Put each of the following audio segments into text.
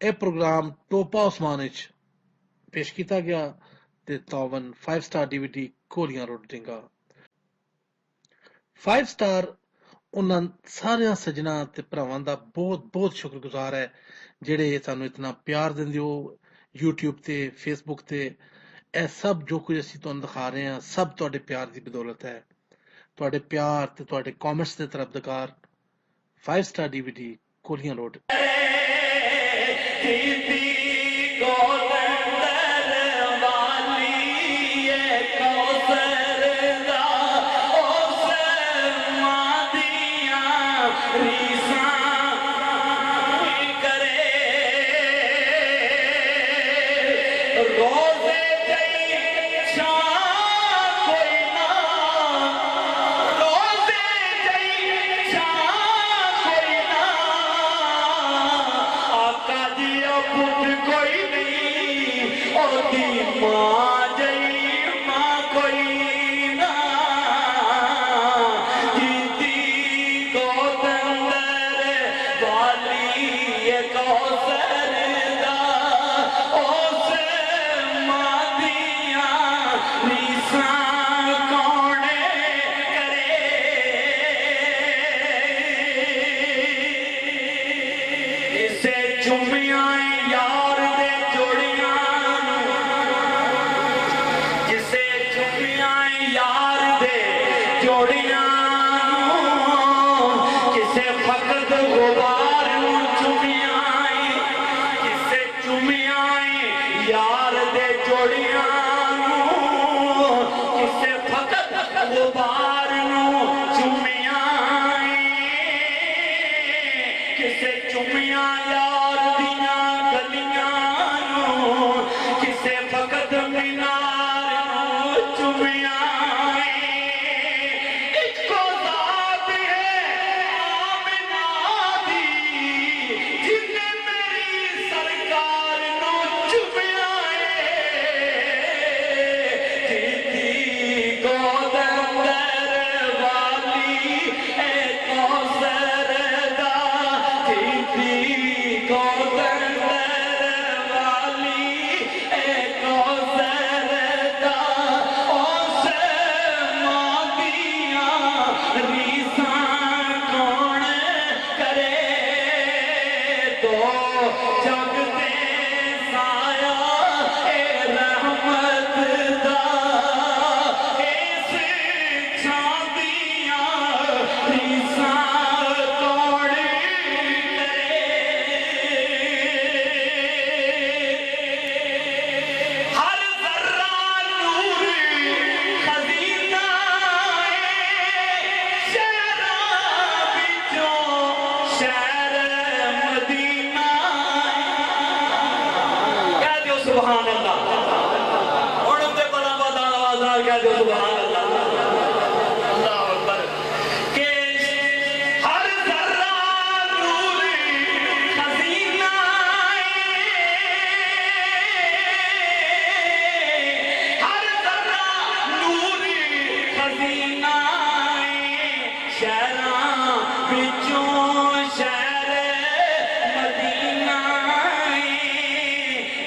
ਇਹ ਪ੍ਰੋਗਰਾਮ ਟੋਪਾ ਉਸਮਾਨ ਵਿੱਚ ਪੇਸ਼ ਕੀਤਾ ਗਿਆ ਤੇ ਤਾਵਨ 5 ਸਟਾਰ DVD ਕੋਲੀਆਂ ਰੋਟਿੰਗਾ। 5 ਸਟਾਰ ਉਹਨਾਂ ਸਾਰਿਆਂ ਸੱਜਣਾ ਤੇ ਭਰਾਵਾਂ ਦਾ ਬਹੁਤ ਬਹੁਤ ਸ਼ੁਕਰਗੁਜ਼ਾਰ ਹੈ ਜਿਹੜੇ ਸਾਨੂੰ ਇਤਨਾ ਪਿਆਰ ਦਿੰਦੇ ਹੋ YouTube ਤੇ Facebook ਤੇ। ਇਹ ਸਭ ਜੋ ਕੁਝ ਅਸੀਂ ਤੁਹਾਨੂੰ ਦਿਖਾ ਰਹੇ ਹਾਂ ਸਭ ਤੁਹਾਡੇ ਪਿਆਰ ਦੀ ਬਦੌਲਤ ਹੈ। ਤੁਹਾਡੇ ਪਿਆਰ ਤੇ ਤੁਹਾਡੇ ਕਮੈਂਟਸ ਦੇ ਤਰਫਦਾਰ 5 ਸਟਾਰ DVD ਕੋਲੀਆਂ ਰੋਟ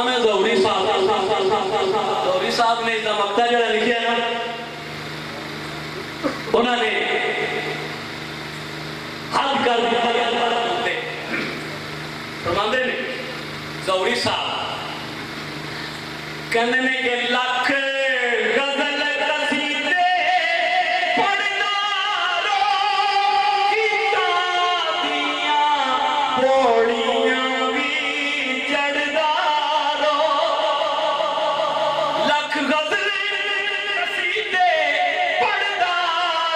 امام ظہوری صاحب نے اس کا مقطع جڑا لکھا ہے نا انہوں نے حد کر دیا فرماندے نے ظہوری صاحب کہنے نے کہ لاکھ غزل قصیدے پڑھنا رو کتابیاں پوڑیاں بھی چڑھدا رو لاکھ غزل قصیدے پڑھدا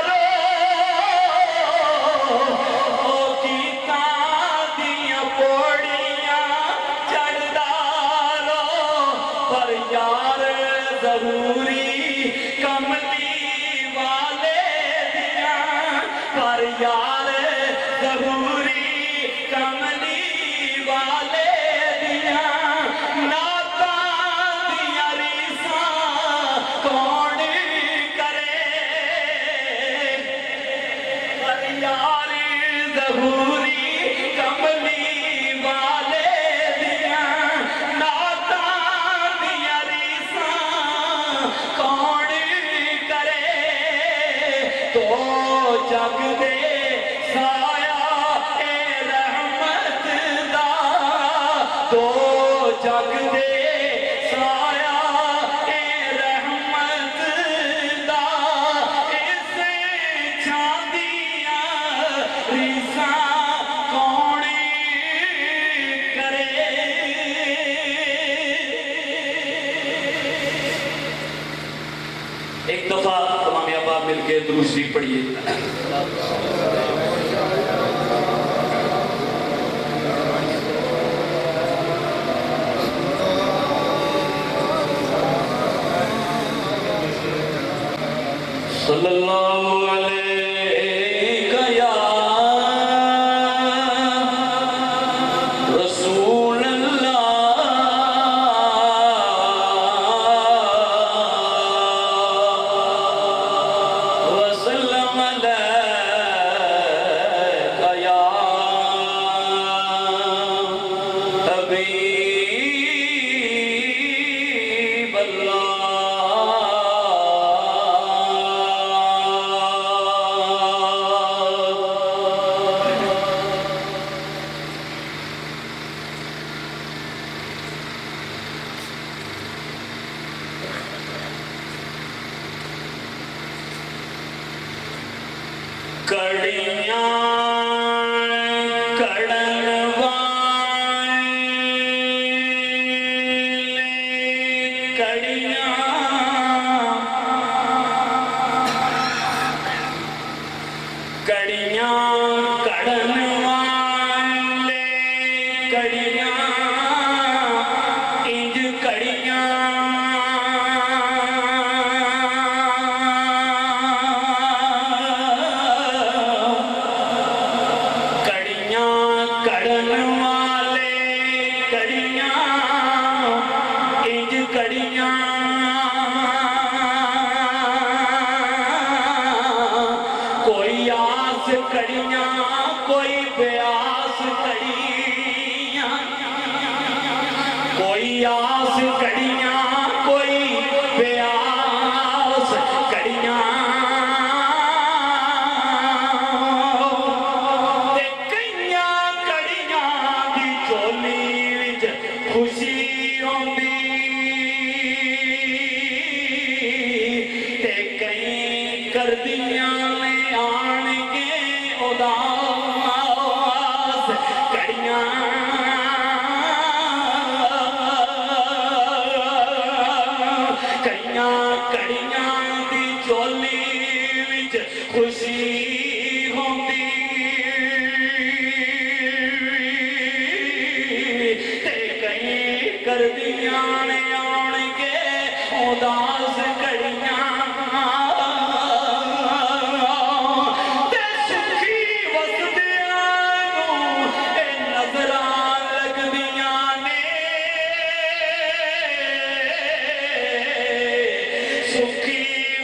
رو او کتابیاں پوڑیاں چڑھدا رو پر یار ضروری کملی والے دیاں پر یار ضروری کملی والے دیاں نعتاں دیاں ریساں کون کرے پر یار ضروری کملی والے دیاں نعتاں دیاں ریساں کون کرے تو جگ دے سایہ اے رحمت دا تو جگ دے سایہ اے رحمت دا اس چھاندیاں ریساں کون کرے ایک دفعہ تمام احباب مل کے درود شریف پڑھیے صلی اللہ علیہ یا رسول اللہ وسلم علیہ یا حبیب کڑیاں کڑن والے کڑیاں کڑیاں کڑن والے کڑیاں انج کڑیاں کڑن والے کڑیاں انج کڑیاں کوئی آس کڑیاں کوئی بیاس کڑیاں کوئی آس کڑیاں کوئی بیاس کڑیاں خوشی ہوندی تے کئی کردیاں میں آن کے اداس کڑیاں کئیاں کڑیاں دی چولی وچ خوشی ہوندی کردیاں نے آن کے اداس کڑیاں تے سکھی وسدیاں نوں اے نظراں لگدیاں نے سکھی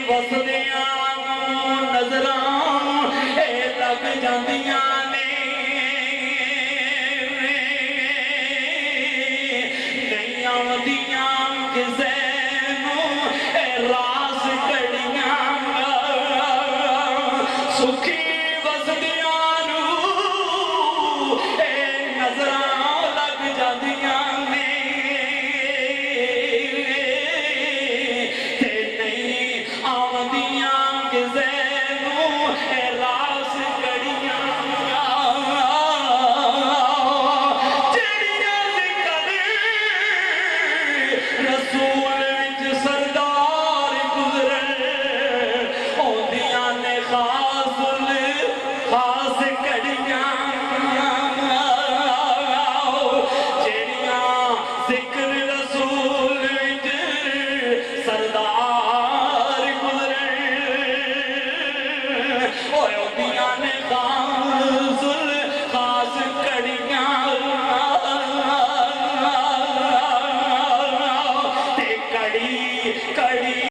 وسدیاں نوں نظراں اے لگ جاندیاں نے نہیں ਵਸਦਿਆਂ ਨੂੰ ਇਹ ਨਜ਼ਰਾਂ ਲੱਗ ਜਾਂਦੀਆਂ ਨੇ ਤੇ ਨਹੀਂ ਆਉਂਦੀਆਂ ਕਿਸੇ ਨੂੰ ਇਹ ਰਾਸ ਕੜੀਆਂ ਜਿਹੜੀਆਂ ਜ਼ਿਕਰ ਰਸੂਲ ਵਿੱਚ ਸਰਦਾਰ ਗੁਜ਼ਰਨ ਆਉਂਦੀਆਂ ਨੇ ਖਾਸ ਕੜੀਆਂ ਜਿਹੜੀਆਂ ਜ਼ਿਕਰ ਰਸੂਲ ਵਿੱਚ ਸਰਦਾਰ ਗੁਜ਼ਰਨ ਓਏ ਆਉਂਦੀਆਂ ਨੇ ਖਾਸ ਕੜੀਆਂ ਤੇ ਕੜੀ